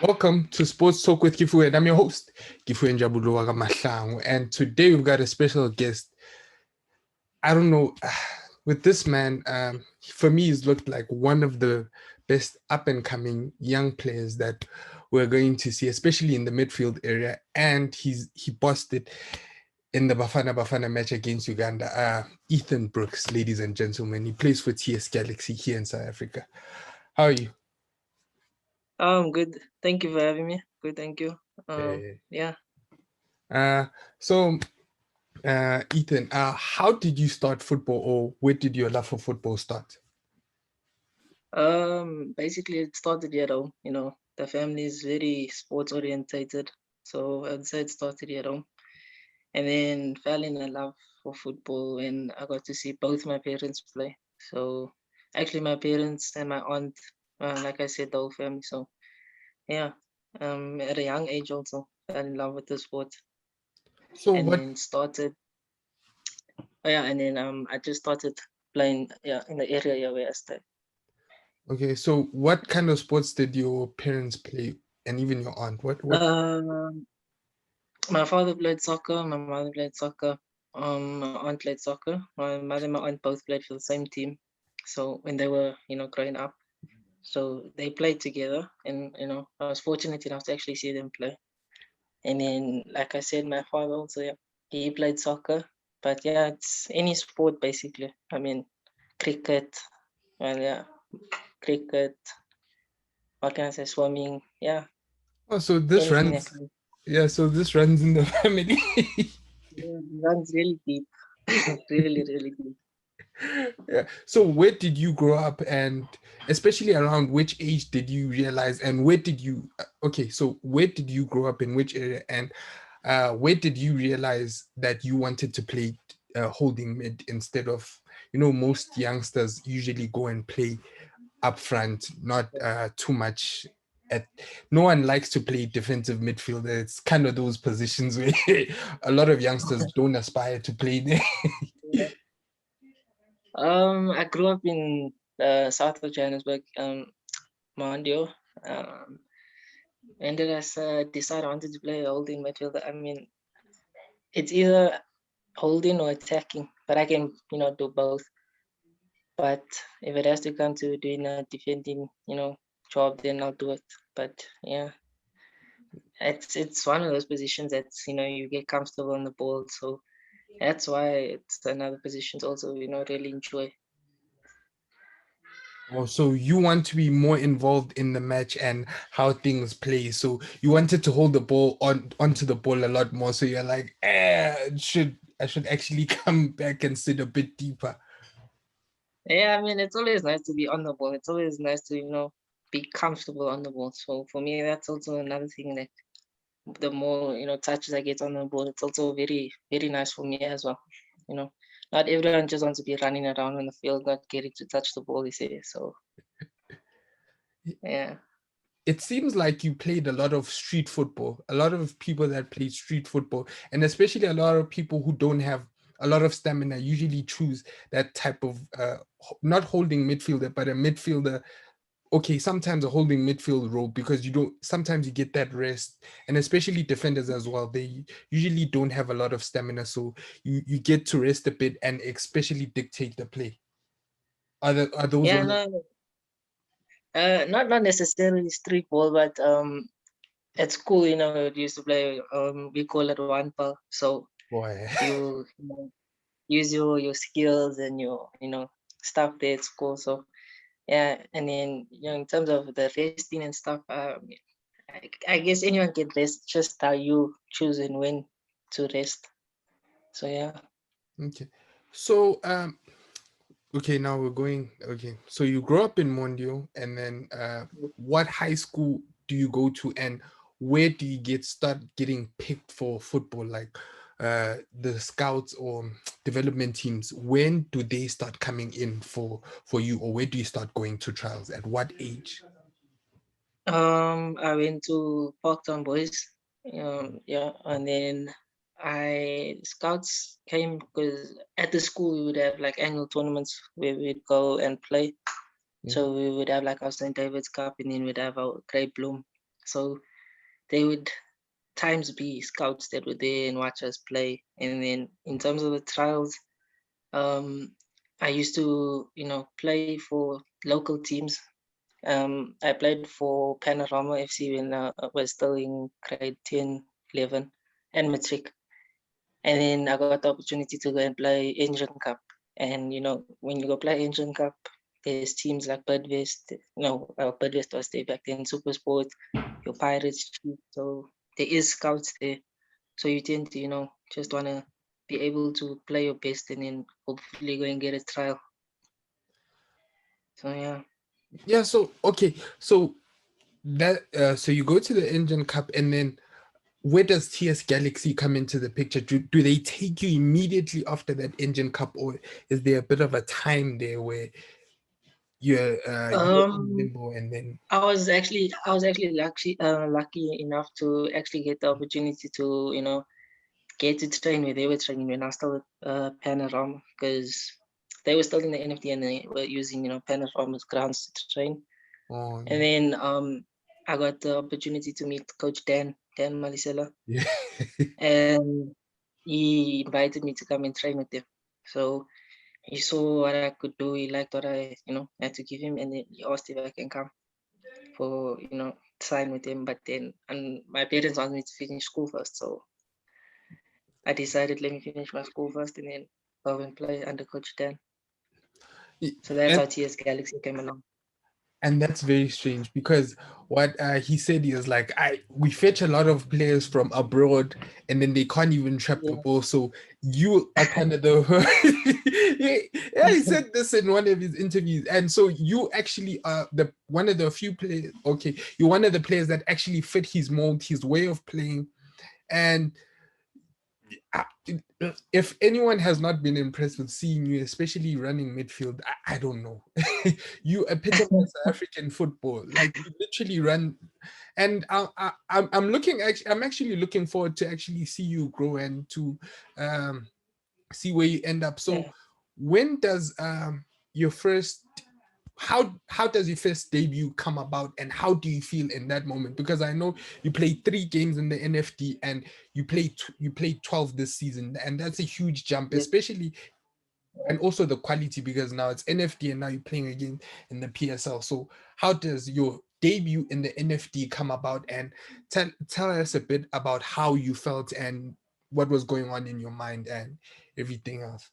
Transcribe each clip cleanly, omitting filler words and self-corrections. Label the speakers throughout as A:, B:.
A: Welcome to Sports Talk with Kifu, and I'm your host, Kifu Njabuluwaga Mahlangu. And today we've got a special guest. I don't know, with this man, for me, he's looked like one of the best up and coming young players that we're going to see, especially in the midfield area. And he bossed it in the Bafana match against Uganda. Ethan Brooks, ladies and gentlemen, he plays for TS Galaxy here in South Africa. How are you?
B: Good. Thank you for having me. Good, thank you. Yeah.
A: So Ethan, how did you start football, or where did your love for football start?
B: Basically it started here at home, the family is very sports orientated. So I'd say it started here at home. And then fell in love for football when I got to see both my parents play. So actually my parents and my aunt, like I said, the whole family. So yeah, at a young age also fell in love with the sport.
A: So
B: And
A: what?
B: then started and then I just started playing in the area here where I stay.
A: Okay, so what kind of sports did your parents play, and even your aunt? What?
B: My father played soccer, my mother played soccer, my aunt played soccer. My mother and my aunt both played for the same team. So when they were, growing up, so they played together, and I was fortunate enough to actually see them play. And then, like I said, my father also, yeah, he played soccer, but yeah, it's any sport basically. I mean, cricket, well, yeah, cricket. What can I say? Swimming, yeah,
A: Oh, so this
B: anything
A: runs.
B: actually.
A: Yeah, so this runs in the family.
B: Yeah, runs really deep, really, really deep.
A: Yeah. So where did you grow up, and especially around which age did you realize, and where did you? Okay, so where did you grow up, in which area, and where did you realize that you wanted to play holding mid instead of, most youngsters usually go and play up front, not too much at. No one likes to play defensive midfielder. It's kind of those positions where a lot of youngsters don't aspire to play there.
B: I grew up in south of Johannesburg, Mondio. Um, and then I decided I wanted to play holding midfielder. I mean, it's either holding or attacking, but I can, do both. But if it has to come to doing a defending, job, then I'll do it. But yeah, it's one of those positions that's you get comfortable on the ball, so that's why it's another position to also really enjoy.
A: Oh, so you want to be more involved in the match and how things play. So you wanted to hold the ball onto the ball a lot more. So you're like, I should actually come back and sit a bit deeper.
B: Yeah, I mean, it's always nice to be on the ball. It's always nice to, be comfortable on the ball. So for me, that's also another thing that the more, touches I get on the ball, it's also very, very nice for me as well. You know, not everyone just wants to be running around on the field, not getting to touch the ball, you say. So, yeah.
A: It seems like you played a lot of street football. A lot of people that play street football, and especially a lot of people who don't have a lot of stamina, usually choose that type of not holding midfielder, but a midfielder. Okay, sometimes a holding midfield role, because you don't, sometimes you get that rest, and especially defenders as well, they usually don't have a lot of stamina, so you get to rest a bit and especially dictate the play. Are those
B: Yeah,
A: all?
B: no, not necessarily street ball, but at school, we used to play, we call it one ball. So
A: Boy.
B: you use your skills and your stuff there at school. So yeah, and then in terms of the resting and stuff, I guess anyone can rest, just how you choose and when to rest. So yeah.
A: Okay, so okay, now we're going. Okay, so you grew up in Mondio, and then what high school do you go to, and where do you start getting picked for football? Like the scouts or development teams, when do they start coming in for you, or where do you start going to trials? At what age?
B: I went to Parktown Boys. Yeah, and then I scouts came because at the school we would have like annual tournaments where we'd go and play.
A: Mm.
B: So we would have like our St. David's Cup, and then we'd have our Great Bloom. So they would times be scouts that were there and watch us play. And then in terms of the trials, I used to, play for local teams. I played for Panorama FC when I was still in grade 10, 11, and matric. And then I got the opportunity to go and play Engine Cup. And when you go play Engine Cup, there's teams like Birdvest. Birdvest was there back then, Super Sport, your Pirates. So there is scouts there. So you tend to, just want to be able to play your best and then hopefully go and get a trial. So yeah.
A: Yeah. So okay. So that so you go to the Engine Cup, and then where does TS Galaxy come into the picture? Do they take you immediately after that Engine Cup, or is there a bit of a time there where you're in
B: Um,
A: limbo and then?
B: I was actually lucky enough to actually get the opportunity to get to train where they were training when I was still at Panorama, because they were still in the NFT and they were using Panorama's grounds to train.
A: Oh,
B: And then I got the opportunity to meet Coach Dan Malisela,
A: yeah.
B: and he invited me to come and train with him. So he saw what I could do. He liked what I had to give him, and then he asked if I can come for sign with him. But then, and my parents wanted me to finish school first, so I decided let me finish my school first and then go and play under Coach Dan. So that's
A: And
B: how TS Galaxy came along.
A: and that's very strange, because what he said is like, we fetch a lot of players from abroad and then they can't even trap the
B: Yeah.
A: ball. So you are kind of the yeah, he said this in one of his interviews. And so you actually are the one of the few players, okay, you're one of the players that actually fit his mold, his way of playing. And I- if anyone has not been impressed with seeing you, especially running midfield, I don't know. You epitomize African football. Like, you literally run, and I'm actually looking forward to actually see you grow and to um, see where you end up. So,
B: Yeah.
A: when does your first how does your first debut come about, and how do you feel in that moment? Because I know you played 3 games in the NFT, and you played 12 this season, and that's a huge jump,
B: Yeah.
A: especially, and also the quality, because now it's NFT and now you're playing again in the PSL. So how does your debut in the NFT come about, and tell us a bit about how you felt and what was going on in your mind and everything else.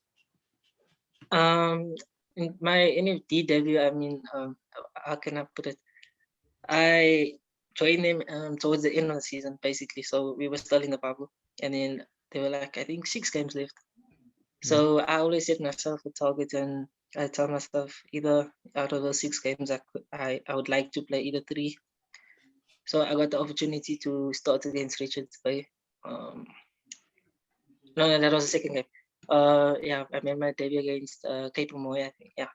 B: Um, in my NFT debut, how can I put it? I joined them towards the end of the season, basically. So we were still in the bubble, and then there were like I think 6 games left.
A: Yeah.
B: So I always set myself a target, and I tell myself either out of those 6 games, I would like to play either 3. So I got the opportunity to start against Richards Bay. Um, no, that was the second game. Yeah, I made my debut against Cape Moy, I think. Yeah,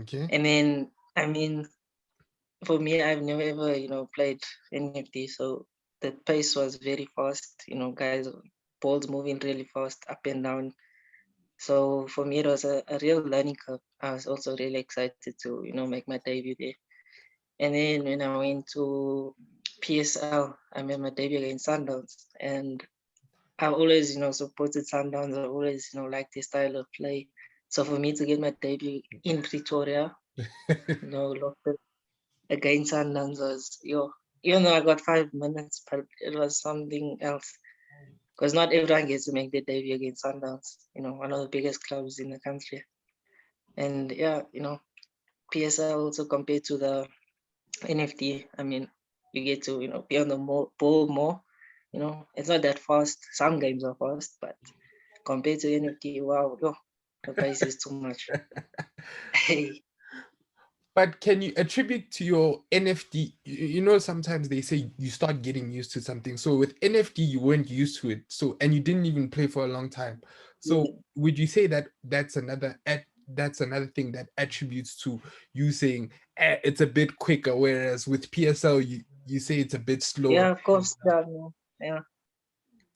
A: Okay.
B: and then for me, I've never ever played NFT, so the pace was very fast. Guys, balls moving really fast up and down. So for me, it was a real learning curve. I was also really excited to make my debut there. And then when I went to PSL, I made my debut against Sundowns, and I've always, supported Sundowns. I've always, liked their style of play. So for me to get my debut in Pretoria, lost it against Sundowns was, even though I got 5 minutes, but it was something else. Because not everyone gets to make their debut against Sundowns, one of the biggest clubs in the country. And yeah, PSL also compared to the NFT, you get to, be on the ball more. It's not that fast. Some games are fast, but compared to NFT, wow, the pace is too much. Hey,
A: But can you attribute to your NFT? You know, sometimes they say you start getting used to something. So with NFT, you weren't used to it. So, and you didn't even play for a long time. So
B: yeah,
A: would you say that that's another thing that attributes to you saying it's a bit quicker, whereas with PSL you say it's a bit slower.
B: yeah, of course, yeah, no, yeah,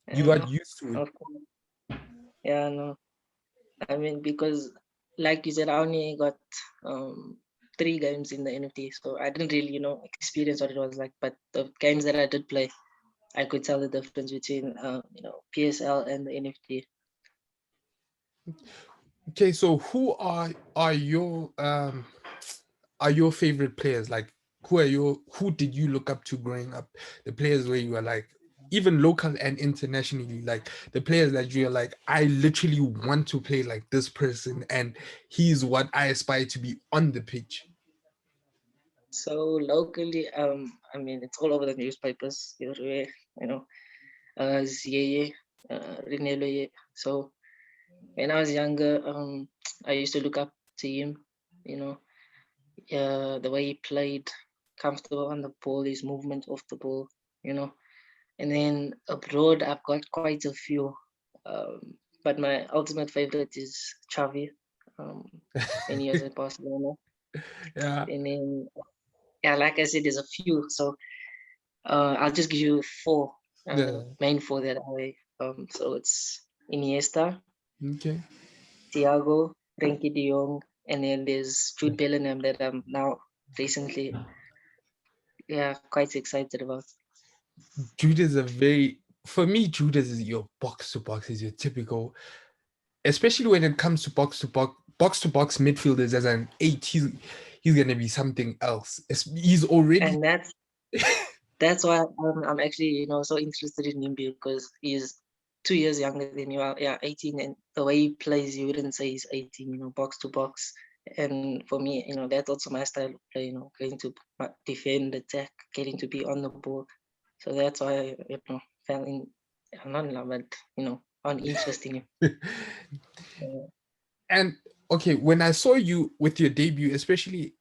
A: You
B: yeah,
A: got
B: no,
A: used to it.
B: of course, yeah, no. Because, like you said, I only got um 3 games in the NFT, so I didn't really, experience what it was like. But the games that I did play, I could tell the difference between, PSL and the NFT.
A: Okay, so who are your favorite players? Like, who did you look up to growing up? The players where you were like, even local and internationally, like the players that you're like, I literally want to play like this person, and he's what I aspire to be on the pitch.
B: So locally, I mean, it's all over the newspapers, everywhere, Ziyeye, Rinelo. So when I was younger, I used to look up to him, you know, the way he played, comfortable on the ball, his movement off the ball, you know. And then abroad, I've got quite a few, but my ultimate favorite is Xavi. Um, many years have passed,
A: Yeah,
B: and then yeah, like I said, there's a few. So I'll just give you four,
A: the
B: main four that I. So it's Iniesta,
A: okay.
B: Thiago, Frenkie de Jong, and then there's Jude Bellingham that I'm now recently, yeah, quite excited about.
A: Judas a very for me, Judas is your box to box, is your typical, especially when it comes box to box midfielders as an eight, he's gonna be something else. He's already
B: And that's why I'm actually, so interested in him because he's 2 years younger than you are. Yeah, 18, and the way he plays, you wouldn't say he's 18. Box to box. And for me, that's also my style of play. Going to defend, attack, getting to be on the ball. So that's why I, fell in, not in love, but on interest in him.
A: and okay, when I saw you with your debut, especially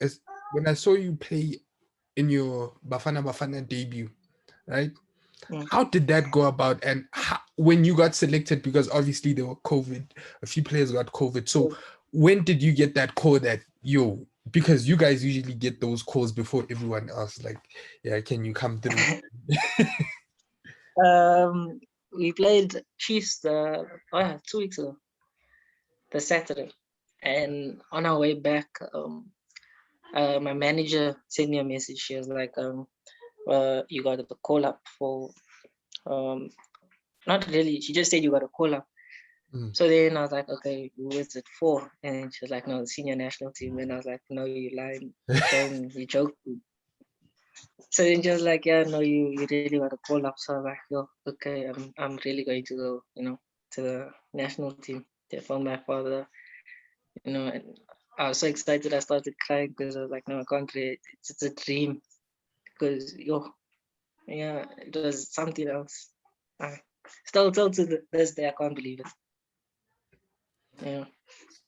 A: as when I saw you play in your Bafana debut, right?
B: Mm.
A: How did that go about? And when you got selected, because obviously there were COVID, a few players got COVID. So when did you get that call that because you guys usually get those calls before everyone else, like, yeah, can you come through?
B: We played Chiefs 2 weeks ago, the Saturday, and on our way back, my manager sent me a message. She was like, you got a call up for, um, not really. She just said you got a call up.
A: Mm.
B: So then I was like, okay, who is it for? And she was like, no, the senior national team. And I was like, no, you lying, you joking. So then just like, yeah, no, you really got a call up. So I was like, yo, okay, I'm really going to go, to the national team. They found my father, and I was so excited. I started crying because I was like, no, I can't really. It's a dream because yeah, it was something else. I still to this day, I can't believe it. Yeah.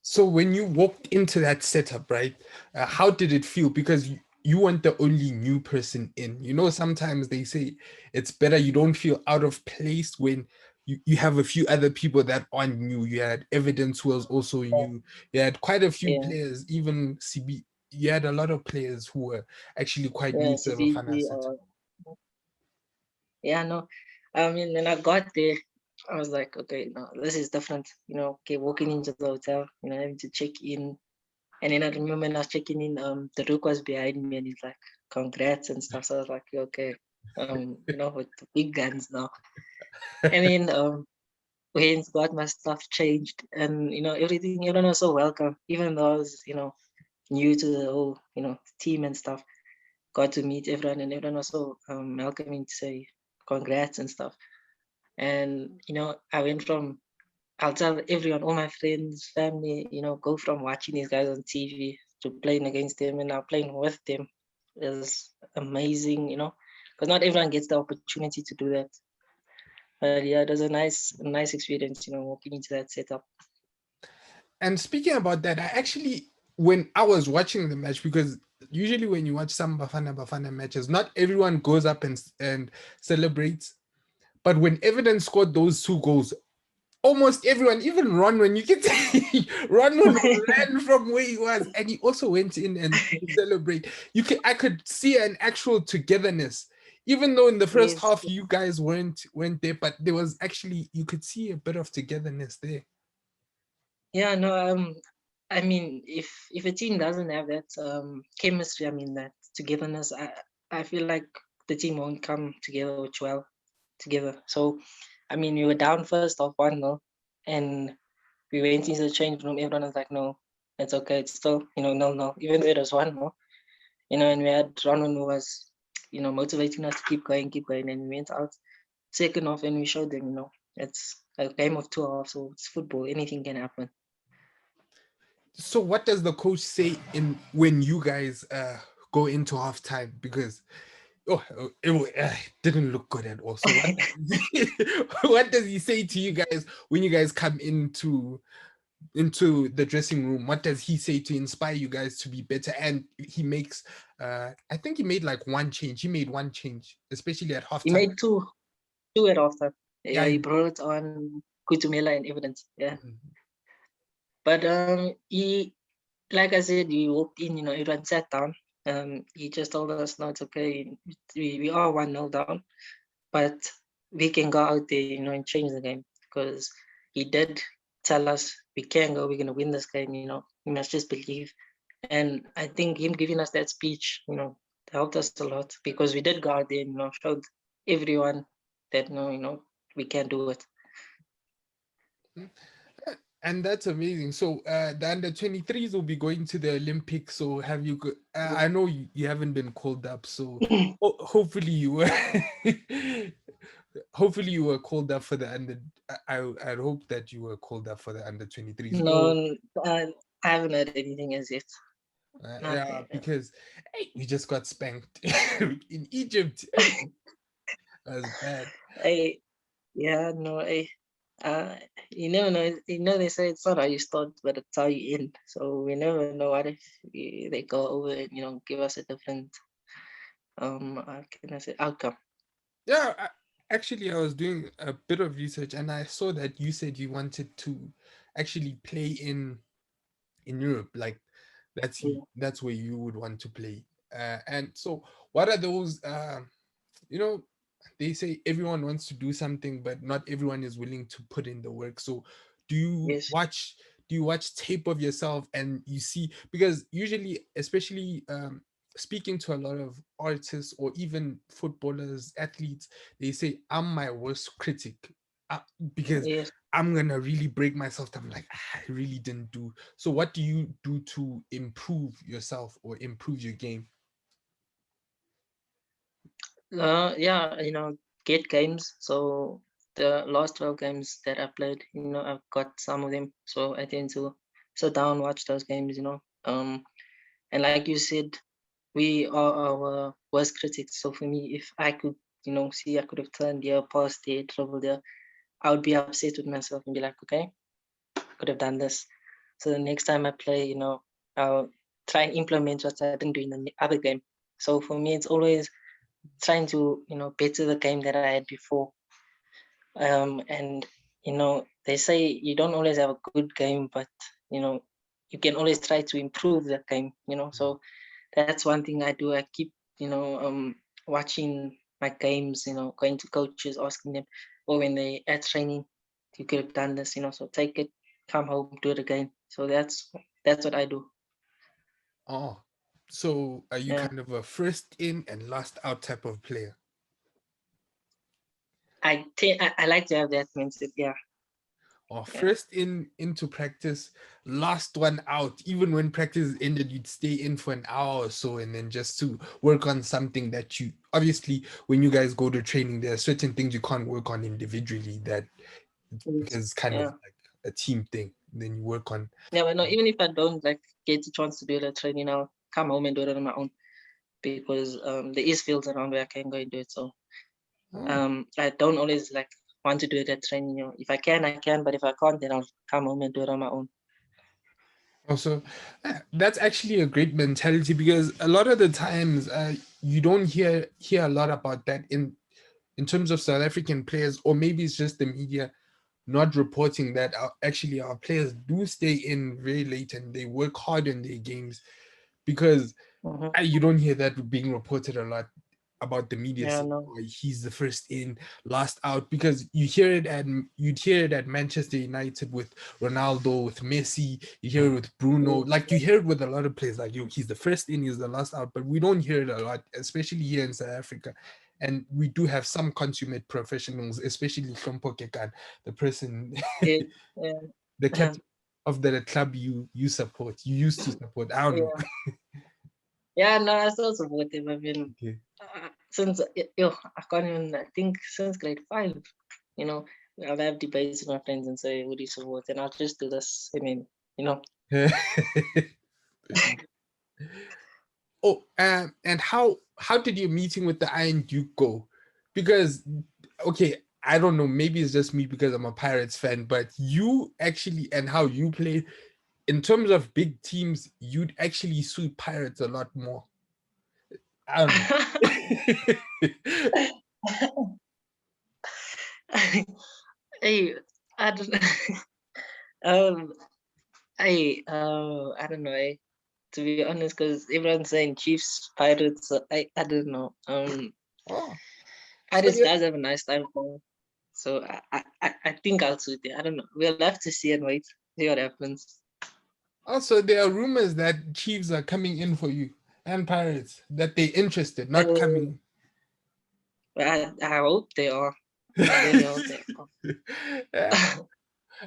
A: So when you walked into that setup, right? How did it feel? Because you weren't the only new person in. Sometimes they say it's better you don't feel out of place when you have a few other people that aren't new. You had Evidence who was also new. You had quite a few
B: Yeah,
A: players, even CB. You had a lot of players who were actually quite
B: yeah,
A: new to the Bafana
B: CBG.
A: setup.
B: Yeah, no. I mean, when I got there, I was like, okay, no, this is different. Okay, walking into the hotel, having to check in. And then I remember when I was checking in, the Rook was behind me and he's like, congrats and stuff. So I was like, okay, with the big guns now. And then when got my stuff changed and, everything, everyone was so welcome, even though I was, new to the whole, team and stuff. Got to meet everyone and everyone was so welcoming to say congrats and stuff. And, I went from, I'll tell everyone, all my friends, family, go from watching these guys on TV to playing against them and now playing with them is amazing, because not everyone gets the opportunity to do that. But yeah, it was a nice experience, walking into that setup.
A: And speaking about that, I actually, when I was watching the match, because usually when you watch some Bafana matches, not everyone goes up and celebrates. But when Evidence scored those two goals, almost everyone, even Ronwen, you can see Ronwen ran from where he was, and he also went in and to celebrate. I could see an actual togetherness, even though in the first
B: Yes.
A: half you guys weren't there, but there was actually, you could see a bit of togetherness there.
B: Yeah, no, I mean, if a team doesn't have that chemistry, I mean that togetherness, I feel like the team won't come together well together. So, I mean, we were down first off 1-0, and we went into the change room. Everyone was like, "No, it's okay. It's still 0-0, even though it was 1-0." And we had Ronald who was motivating us to keep going, and we went out second half and we showed them, it's a game of 2 halves, so it's football. Anything can happen.
A: So what does the coach say in when you guys go into halftime? Because it didn't look good at all. So what what does he say to you guys when you guys come into the dressing room? What does he say to inspire you guys to be better? And he makes I think he made like one change. He made one change, especially at
B: He
A: halftime.
B: made two at halftime. Yeah,
A: Yeah.
B: he brought on Kutumela and Evidence. Yeah, but he, like I said, he walked in. Everyone sat down. He just told us, "No, it's okay. We are 1-0 down, but we can go out there, and change the game." Because he did tell us we can go. We're gonna win this game. We must just believe. And I think him giving us that speech, helped us a lot because we did go out there, showed everyone that we can do it.
A: And that's amazing. So the under 23s will be going to the Olympics. So have you? I know you haven't been called up. So hopefully you were. Hopefully you were called up for the under. I hope that you were called up for the under 23s. Oh,
B: No, I haven't heard anything as yet.
A: yeah,
B: Nothing.
A: because hey, we just got spanked in Egypt. That was bad.
B: I Yeah, no, uh, you never know. They say it's not how you start, but it's how you end. So we never know what if they go over and give us a different how can I say, outcome.
A: Yeah, actually, I was doing a bit of research and I saw that you said you wanted to actually play in Europe. Like
B: Yeah.
A: that's where you would want to play. And so, what are those? You know, they say everyone wants to do something, but not everyone is willing to put in the work. So, do you
B: Yes.
A: watch? Do you watch tape of yourself and you see? Because usually, especially speaking to a lot of artists or even footballers, athletes, they say I'm my worst critic uh, because
B: Yes.
A: I'm gonna really break myself. I'm like, I really didn't do. So, what do you do to improve yourself or improve your game?
B: Yeah, get games. So the last 12 games that I played, I've got some of them. So I tend to sit down, watch those games. And like you said, we are our worst critics. So for me, if I could, see I could have turned there, passed there, traveled there, I would be upset with myself and be like, okay, I could have done this. So the next time I play, I'll try and implement what I didn't do in the other game. So for me, it's always trying to, better the game that I had before. And they say you don't always have a good game, but you can always try to improve that game. So that's one thing I do. I keep watching my games, going to coaches, asking them, or when they at training, you could have done this, so take it, come home, do it again. So that's what I do.
A: Oh, so are you
B: Yeah.
A: kind of a first in and last out type of player?
B: I like to have that mindset. Yeah.
A: Or
B: Yeah.
A: first in into practice, last one out. Even when practice is ended, you'd stay in for an hour or so, and then just to work on something that you obviously when you guys go to training, there are certain things you can't work on individually that because it's kind of
B: Yeah.
A: like a team thing. Then you work on.
B: Yeah, but no, even if I don't like get the chance to do the training, I'll come home and do it on my own because there is fields around where I can go and do it. So
A: Oh,
B: I don't always like want to do it at training. If I can, I can, but if I can't, then I'll come home and do it on my own.
A: also, that's actually a great mentality because a lot of the times you don't hear a lot about that in terms of South African players, or maybe it's just the media not reporting that actually our players do stay in very late and they work hard in their games because
B: Mm-hmm.
A: you don't hear that being reported a lot. about the media
B: Yeah,
A: saying,
B: no.
A: "Oh, he's the first in, last out," because you'd hear it at Manchester United with Ronaldo, with Messi, you hear it with Bruno,
B: Mm,
A: like you hear it with a lot of players, like you, he's the first in, he's the last out, but we don't hear it a lot, especially here in South Africa. And we do have some consummate professionals, especially Hlompo Kekan, the person,
B: yeah, yeah,
A: the captain of the club you support, you used to support. I don't know.
B: yeah. Yeah, no, I still support him. I mean,
A: Okay.
B: since I can't even. I think since grade 5, you know, I'll have debates with my friends and say, "Who do you support?" And I'll just do this. I mean, you know.
A: Oh, and how did your meeting with the Iron Duke go? Because okay, I don't know, maybe it's just me because I'm a Pirates fan, but you actually and how you play in terms of big teams, you'd actually suit Pirates a lot more. I don't know.
B: Hey, I don't. um, I don't know. To be honest, because everyone's saying Chiefs, Pirates. So I don't know.
A: Oh, so
B: Pirates does have a nice time for. So I think I'll suit it. I don't know. We'll have to see and wait. See what happens.
A: also there are rumors that Chiefs are coming in for you and Pirates, that they're interested, not
B: Uh,
A: coming.
B: I hope they are. I really hope they
A: Yeah.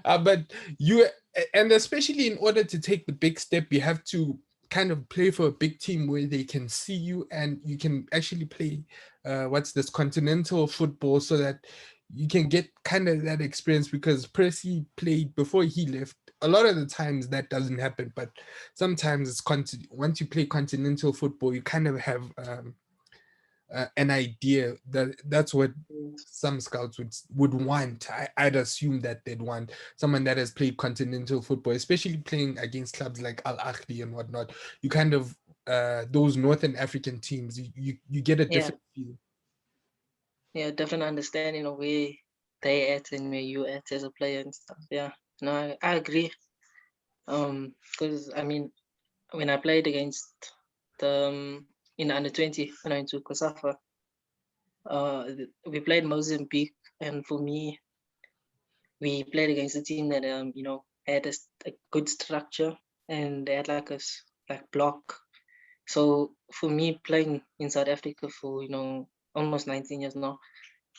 B: are.
A: But you, and especially in order to take the big step, you have to kind of play for a big team where they can see you and you can actually play what's this continental football, so that you can get kind of that experience, because Percy played before he left. A lot of the times that doesn't happen, but sometimes it's once you play continental football, you kind of have an idea that that's what some scouts would want. I'd assume that they'd want someone that has played continental football, especially playing against clubs like Al Ahly and whatnot. You kind of those Northern African teams, you get a
B: Yeah,
A: different feel.
B: yeah, different understanding of where they at and where you at as a player and stuff. Yeah, no, I agree. Because I mean, when I played against the in under 20 when I went to Kosafa, we played Mozambique, and for me, we played against a team that had a good structure, and they had like like block. So for me, playing in South Africa for almost 19 years now,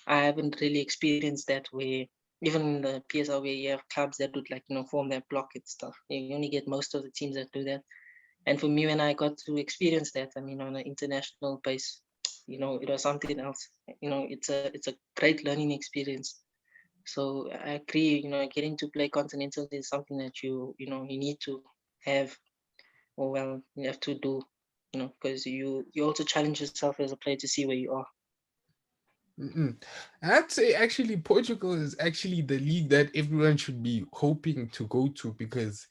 B: I haven't really experienced that where even in the PSL where you have clubs that would like form that block and stuff. You only get most of the teams that do that. And for me, when I got to experience that, I mean, on an international base, it was something else. It's a great learning experience. So I agree. Getting to play continental is something that you need to have, or well, you have to do. Because you also challenge yourself as a player to see where you are.
A: Mm-mm. I'd say actually Portugal is actually the league that everyone should be hoping to go to, because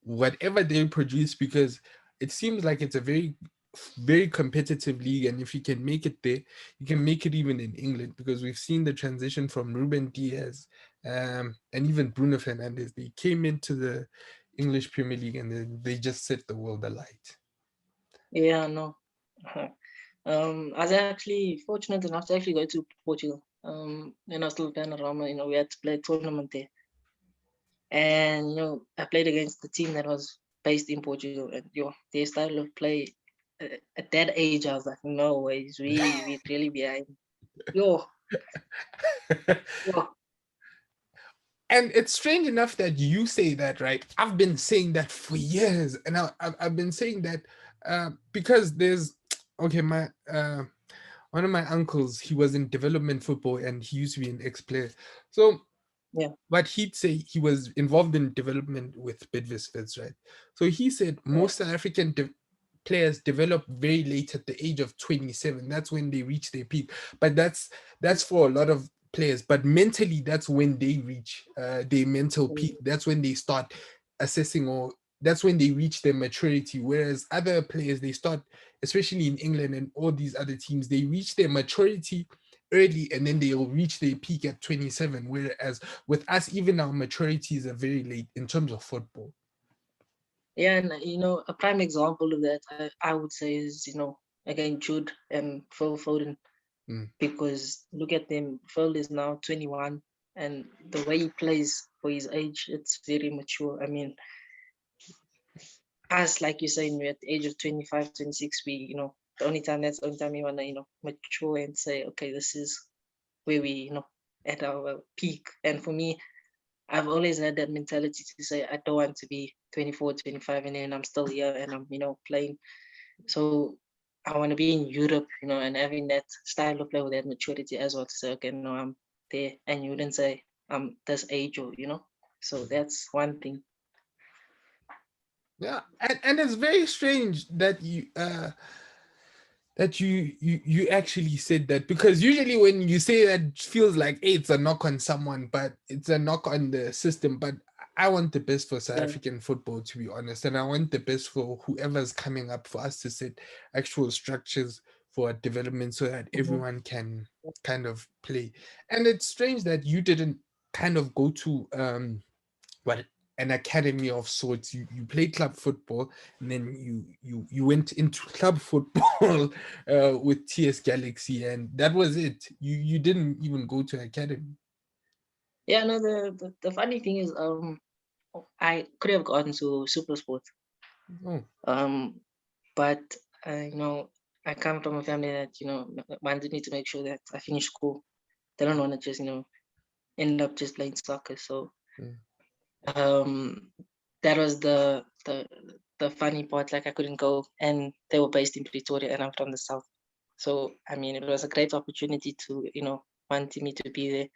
A: whatever they produce, because it seems like it's a very competitive league, and if you can make it there, you can make it even in England, because we've seen the transition from Ruben Diaz and even Bruno Fernandes. They came into the English Premier League and they just set the world alight.
B: Yeah, no. I was actually fortunate enough to actually go to Portugal. When I was still playing at Roma, we had to play a tournament there. And I played against the team that was based in Portugal, and their style of play at that age, I was like, no ways, we really behind. Yo, yo,
A: And it's strange enough that you say that, right? I've been saying that for years, and I've been saying that because there's okay, my one of my uncles, he was in development football and he used to be an ex-player. So
B: yeah,
A: but he'd say he was involved in development with Bidvest, right? So he said
B: yeah,
A: most South African players develop very late at the age of 27. That's when they reach their peak. But that's for a lot of players. But mentally, that's when they reach their mental
B: mm,
A: peak. That's when they start assessing, or that's when they reach their maturity. Whereas other players, they start, especially in England and all these other teams, they reach their maturity early and then they'll reach their peak at 27. Whereas with us, even our maturities are very late in terms of football.
B: yeah. And a prime example of that, I would say, is again Jude and Phil Foden, because look at them. Phil is now 21, and the way he plays for his age, it's very mature. I mean, us, like you saying, we're at the age of 25, 26, we, that's the only time we want to, mature and say, okay, this is where we, at our peak. And for me, I've always had that mentality to say, I don't want to be 24, 25, and then I'm still here and I'm, playing. So I want to be in Europe, and having that style of play with that maturity as well to say, okay, no, I'm there. And you wouldn't say I'm this age or, so that's one thing.
A: Yeah, and it's very strange that you actually said that, because usually when you say that, it feels like, hey, it's a knock on someone, but it's a knock on the system. But I want the best for South
B: Yeah.
A: African football, to be honest, and I want the best for whoever's coming up, for us to set actual structures for development so that
B: Mhm.
A: everyone can kind of play. And it's strange that you didn't kind of go to what, an academy of sorts. You played club football, and then you went into club football with TS Galaxy, and that was it. You didn't even go to academy.
B: Yeah, no, the funny thing is, I could have gotten to super sport.
A: Oh.
B: But I come from a family that wanted me to make sure that I finish school. They don't want to just end up just playing soccer. So
A: Mm.
B: um, that was the funny part. Like I couldn't go, and they were based in Pretoria, and I'm from the south. So I mean, it was a great opportunity to wanting me to be there,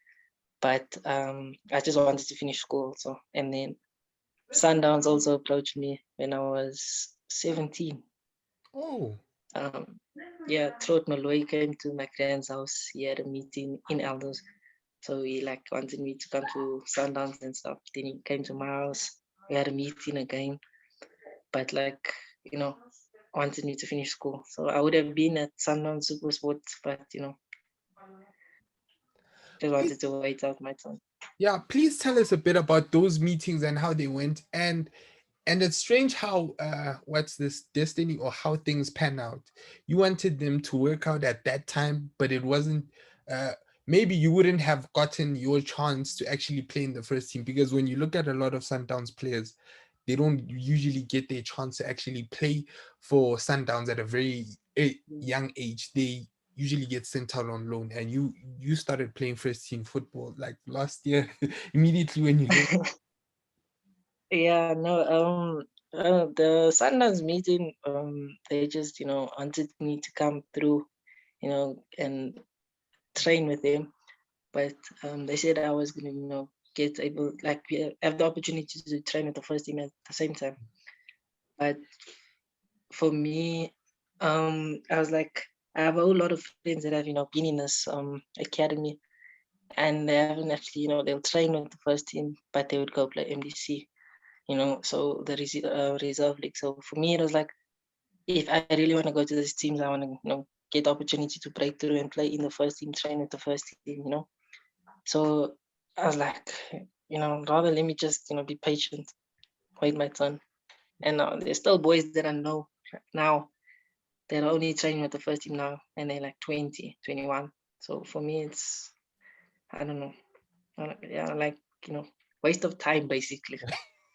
B: but I just wanted to finish school. So and then Sundowns also approached me when I was 17.
A: Oh.
B: Um, yeah, throughout Malloy came to my friend's house. He had a meeting in Elders. So he like wanted me to come to Sundowns and stuff. Then he came to my house. We had a meeting again. But like, wanted me to finish school. So I would have been at Sundowns Super Sports, but just
A: Please,
B: wanted to wait out my time.
A: yeah, please tell us a bit about those meetings and how they went. And it's strange how what's this, destiny, or how things pan out. You wanted them to work out at that time, but it wasn't. uh Maybe you wouldn't have gotten your chance to actually play in the first team, because when you look at a lot of Sundowns players, they don't usually get their chance to actually play for Sundowns at a very young age. They usually get sent out on loan, and you started playing first team football like last year, immediately when you left.
B: Yeah, no, the Sundowns meeting, they just, wanted me to come through, and train with them. But they said I was gonna, get able like have the opportunity to train with the first team at the same time. But for me, I was like, I have a whole lot of friends that have, been in this academy, and they haven't actually, they'll train with the first team, but they would go play MDC, so the reserve league. So for me, it was like, if I really want to go to these teams, I want to, get the opportunity to break through and play in the first team, train with the first team. So I was like, rather let me just, be patient, wait my turn. And there's still boys that I know now that are only training with the first team now, and they're like 20, 21. So for me, it's, I don't know. Yeah, like, waste of time basically.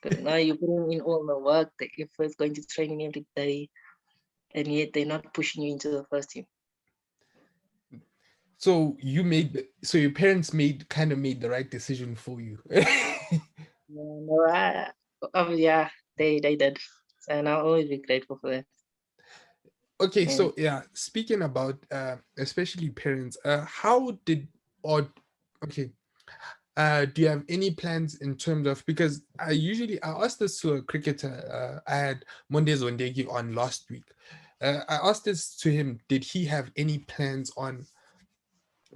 B: Because now you're putting in all the work, the effort, going to training every day, and yet they're not pushing you into the first team.
A: So so your parents made the right decision for you.
B: Yeah, no, yeah, they did. And I'll always be grateful for that.
A: Okay,
B: Yeah.
A: so yeah, speaking about especially parents, how did, or okay, do you have any plans in terms of, because I asked this to a cricketer, I had Mondays Ondegi on last week. I asked this to him, did he have any plans on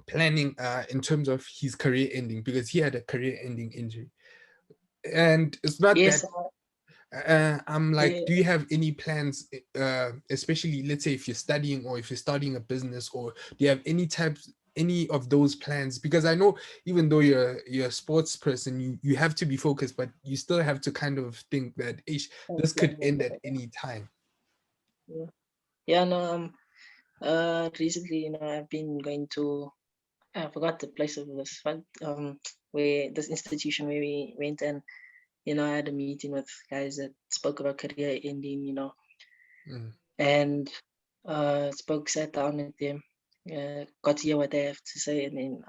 A: planning in terms of his career ending, because he had a career ending injury. And it's not
B: Yes,
A: that I'm like,
B: yeah,
A: do you have any plans, especially let's say if you're studying or if you're starting a business, or do you have any of those plans? Because I know, even though you're a sports person, you have to be focused, but you still have to kind of think that, ish,
B: and
A: this could
B: plan
A: end
B: with
A: at
B: it.
A: any time.
B: Yeah. Yeah, no, Recently, I've been going to, I forgot the place of this, but where this institution where we went, and I had a meeting with guys that spoke about career ending,
A: Mm.
B: and sat down with them, got to hear what they have to say, and then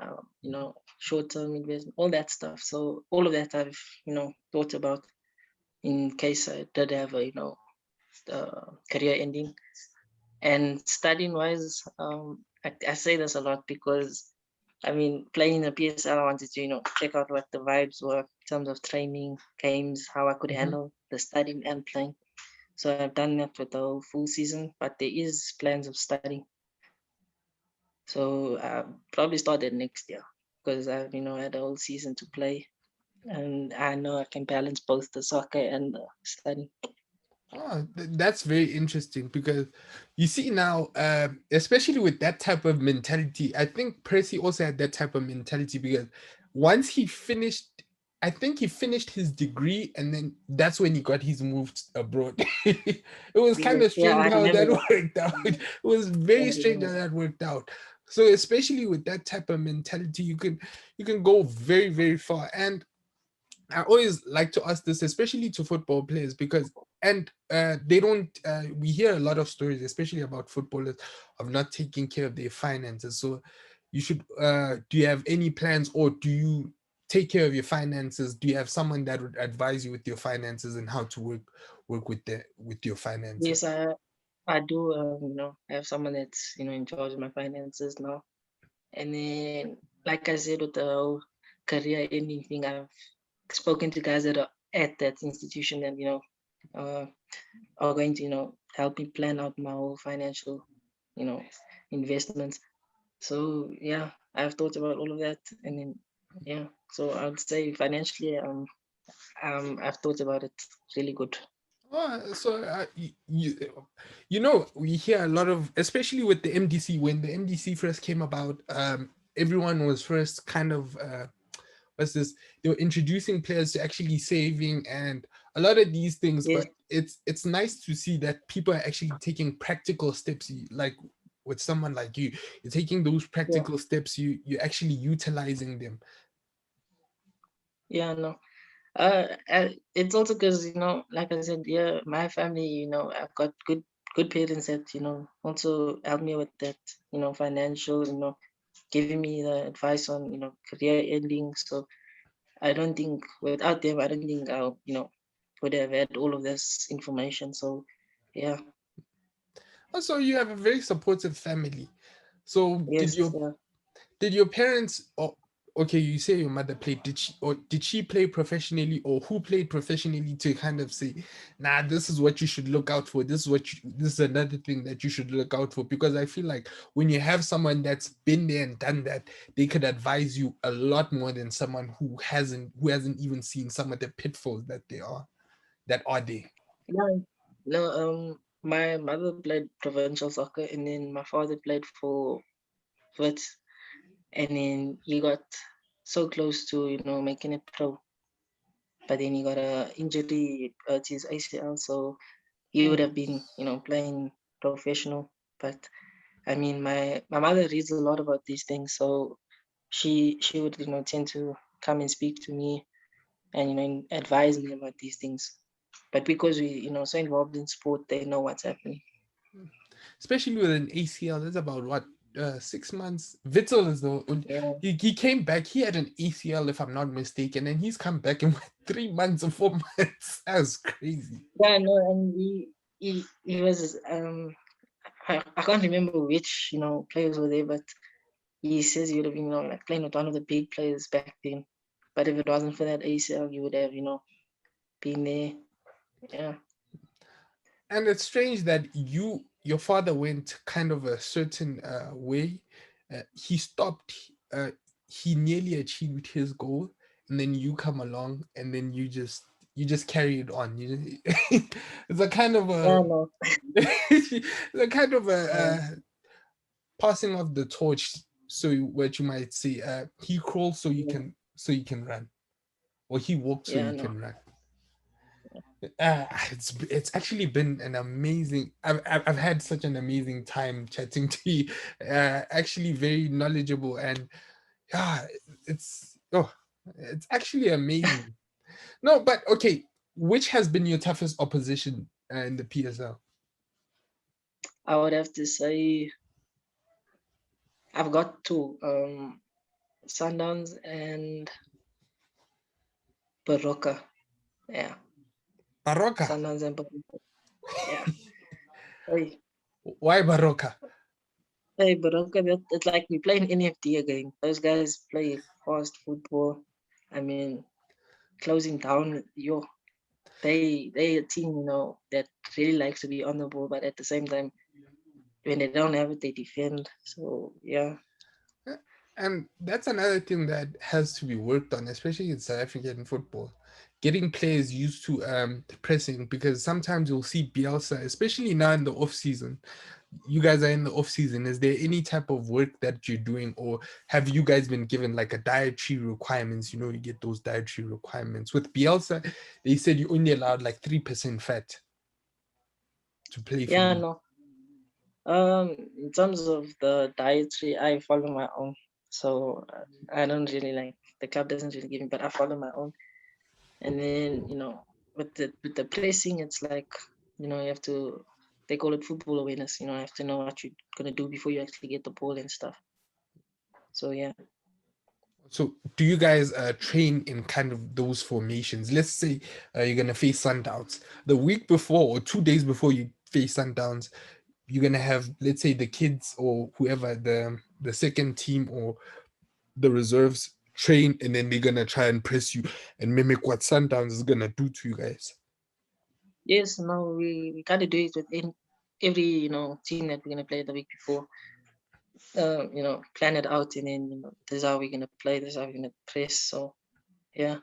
B: short-term investment, all that stuff. So all of that I've thought about in case I did have a career ending. And studying wise, I say this a lot because I mean, playing in the PSL, I wanted to, check out what the vibes were in terms of training, games, how I could
A: Mhm.
B: handle the studying and playing. So I've done that for the full season, but there is plans of studying. So I'll probably start it next year because I've, had a whole season to play, and I know I can balance both the soccer and the study.
A: Oh, that's very interesting because you see now, especially with that type of mentality, I think Percy also had that type of mentality because once he finished, I think he finished his degree and then that's when he got his move abroad. It was kind
B: Yeah,
A: of
B: yeah,
A: strange
B: I
A: how
B: remember
A: that
B: that.
A: worked out. It was
B: Yeah,
A: very
B: I
A: strange how
B: remember
A: that worked out. So especially with that type of mentality, you can go very, very far. And I always like to ask this, especially to football players, because and they don't. We hear a lot of stories, especially about footballers, of not taking care of their finances. So, you should. Do you have any plans, or do you take care of your finances? Do you have someone that would advise you with your finances and how to work with your
B: that.
A: finances?
B: Yes, I do. I have someone that's in charge of my finances now. And then, like I said, with the whole career ending thing, I've spoken to guys that are at that institution and uh, are going to help me plan out my whole financial you know investments. So yeah, I've thought about all of that, and then yeah, so I would say financially, I've thought about it really good.
A: Oh, so we hear a lot of, especially with the MDC, when the MDC first came about, everyone was first kind of what's this? They were introducing players to actually saving and a lot of these things,
B: Yes,
A: but it's nice to see that people are actually taking practical steps. Like with someone like you're taking those
B: yeah,
A: practical steps. You're actually utilizing them.
B: yeah, no. It's also because like I said, yeah, my family, I've got good parents that also help me with that, financial, giving me the advice on career ending. So I don't think without them, I don't think I would have had all of this information. So yeah,
A: Also, you have a very supportive family. So
B: yes, yeah,
A: did your parents, or okay, you say your mother played, did she play professionally, or who played professionally to kind of say, nah, this is what you should look out for, this is another thing that you should look out for? Because I feel like when you have someone that's been there and done that, they could advise you a lot more than someone who hasn't even seen some of the pitfalls that are there.
B: yeah. No, my mother played provincial soccer, and then my father played for Wits, and then he got so close to making it pro, but then he got a injury to his ACL, so he would
A: Oh.
B: have been playing professional. But I mean, my mother reads a lot about these things, so she would tend to come and speak to me and advise me about these things. But because we so involved in sport, they know what's happening.
A: Especially with an ACL. That's about what 6 months. Witzel is the
B: Yeah,
A: he came back. He had an ACL, if I'm not mistaken, and he's come back in what, 3 months or 4 months. That's crazy.
B: yeah, no, and he was I can't remember which players were there, but he says he would have been like playing with one of the big players back then. But if it wasn't for that ACL, you would have been there. Yeah,
A: And it's strange that your father went kind of a certain way. He stopped. He nearly achieved his goal, and then you come along, and then you just carry it on. It's a kind of
B: yeah,
A: a
B: no,
A: it's a kind of a
B: yeah,
A: passing of the torch. So what you might say, he crawls so you
B: yeah,
A: can run, or he walks so
B: yeah,
A: you
B: no.
A: can run. It's actually been an amazing. I've had such an amazing time chatting to you. Actually, very knowledgeable, and yeah, oh, it's actually amazing. No, but okay, which has been your toughest opposition in the PSL?
B: I would have to say I've got two, Sundowns and Baroka. Yeah,
A: Baroka.
B: Sundowns and Baroka. Yeah. Hey,
A: Why Baroka?
B: hey, Baroka, it's like we play an NFT again. Those guys play fast football. I mean, closing down your they a team, that really likes to be on the ball, but at the same time, when they don't have it, they defend. So yeah,
A: And that's another thing that has to be worked on, especially in South African football. Getting players used to pressing, because sometimes you'll see Bielsa, especially now in the off season. You guys are in the off season. Is there any type of work that you're doing, or have you guys been given like a dietary requirements? You get those dietary requirements. With Bielsa, they said you only allowed like 3% fat to play for
B: yeah,
A: you.
B: no. In terms of the dietary, I follow my own. So I don't really like the club doesn't really give me, but I follow my own. And then with the pressing, it's like you have to they call it football awareness. You have to know what you're gonna do before you actually get the ball and stuff. So yeah,
A: So, do you guys train in kind of those formations? Let's say you're gonna face Sundowns the week before or 2 days before you face Sundowns. You're gonna have, let's say, the kids or whoever the second team or the reserves train, and then they're gonna try and press you and mimic what Sundowns is gonna do to you guys.
B: yes, no, we kind of do it within every team that we're gonna play the week before. Plan it out, and then this is how we're gonna play. This is how we're gonna press. So yeah.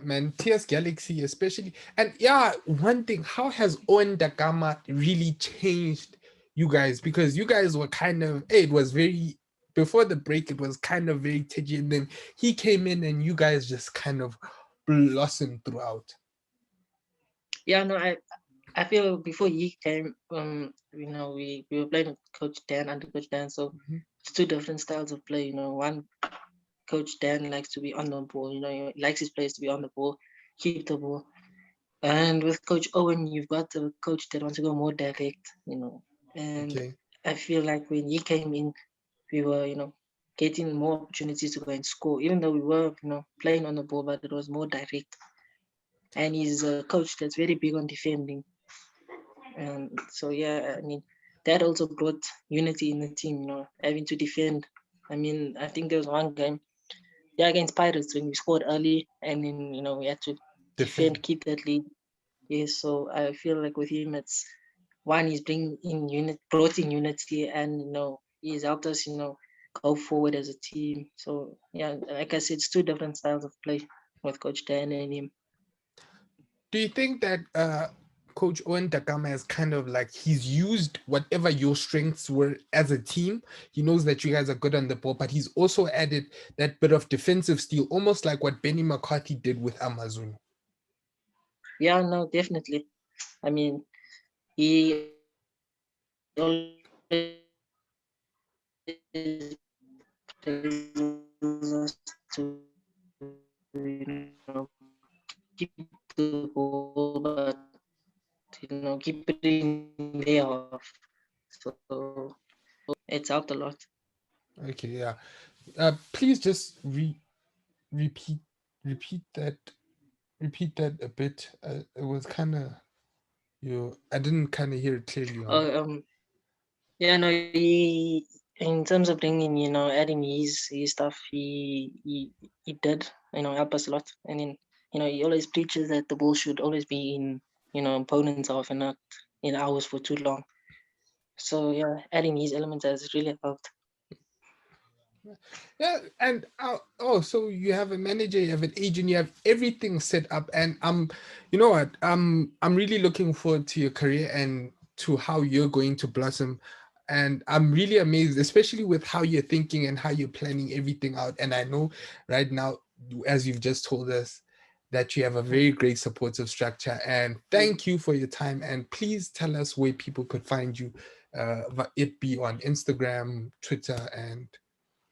A: Man, TS Galaxy especially, and yeah, one thing, how has Owen Dagama really changed you guys? Because you guys were kind of, hey, it was very before the break, it was kind of very touchy, and then he came in, and you guys just kind of blossomed throughout.
B: Yeah, no, I feel before he came, we were playing with Coach Dan under Coach Dan, so
A: Mhm.
B: it's two different styles of play. One Coach Dan likes to be on the ball. He likes his players to be on the ball, keep the ball. And with Coach Owen, you've got a coach that wants to go more direct. And
A: Okay,
B: I feel like when he came in, we were getting more opportunities to go and score, even though we were playing on the ball, but it was more direct. And he's a coach that's very big on defending. And so yeah, I mean that also brought unity in the team, having to defend. I mean, I think there was one game, yeah, against Pirates when we scored early and then we had to defend,
A: defend.
B: keep that lead. Yes, so I feel like with him it's one, he's brought in unity, and he's helped us, go forward as a team. So yeah, like I said, it's two different styles of play with Coach Dan and him.
A: Do you think that Coach Owen Dagama has kind of like he's used whatever your strengths were as a team? He knows that you guys are good on the ball, but he's also added that bit of defensive steel, almost like what Benny McCarthy did with Amazon.
B: Yeah, no, definitely. I mean, he always tells us to keep the ball, but keep it in their half. So it's helped a lot.
A: Okay, yeah. Please just repeat repeat that repeat that a bit. It was kind of I didn't kind of hear it clearly on.
B: Yeah, no, in terms of bringing, adding his stuff, he did, help us a lot. And then, he always preaches that the ball should always be in, opponents' half and not in ours for too long. So yeah, adding these elements has really helped.
A: Yeah, and so you have a manager, you have an agent, you have everything set up, and you know what, I'm really looking forward to your career and to how you're going to blossom, and I'm really amazed, especially with how you're thinking and how you're planning everything out. And I know right now, as you've just told us, that you have a very great supportive structure. And thank you for your time. And please tell us where people could find you, it be on Instagram, Twitter, and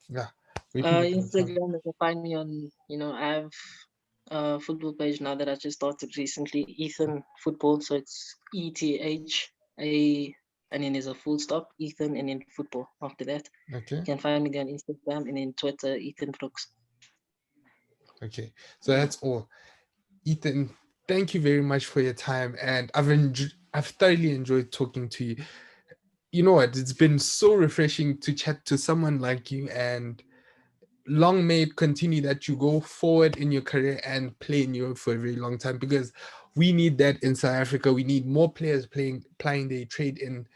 A: yeah, where people could find.
B: Instagram, you can find me on, I have a football page now that I just started recently, Ethan Football. So it's ETHA, and then there's a full stop, Ethan, and then football after that.
A: Okay.
B: You can find me there on Instagram and then Twitter, Ethan Brooks.
A: Okay. So that's all. Ethan, thank you very much for your time. And I've thoroughly enjoyed talking to you. You know what? It's been so refreshing to chat to someone like you, and long may it continue that you go forward in your career and play in Europe for a very long time, because we need that in South Africa. We need more players playing their trade in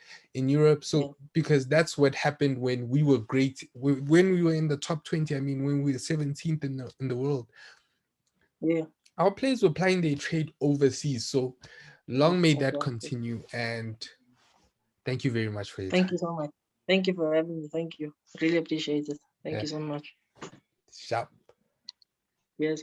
A: Europe.
B: Yeah,
A: So because that's what happened when we were great, when we were in the top 20. I mean, when we were 17th in the world,
B: yeah,
A: our players were playing their trade overseas. So long may that
B: exactly.
A: continue. And thank you very much for your
B: Thank
A: time.
B: you so much. Thank you for having me. Thank you. Really appreciate it. Thank
A: Yeah.
B: you so much.
A: Sharp.
B: Yes.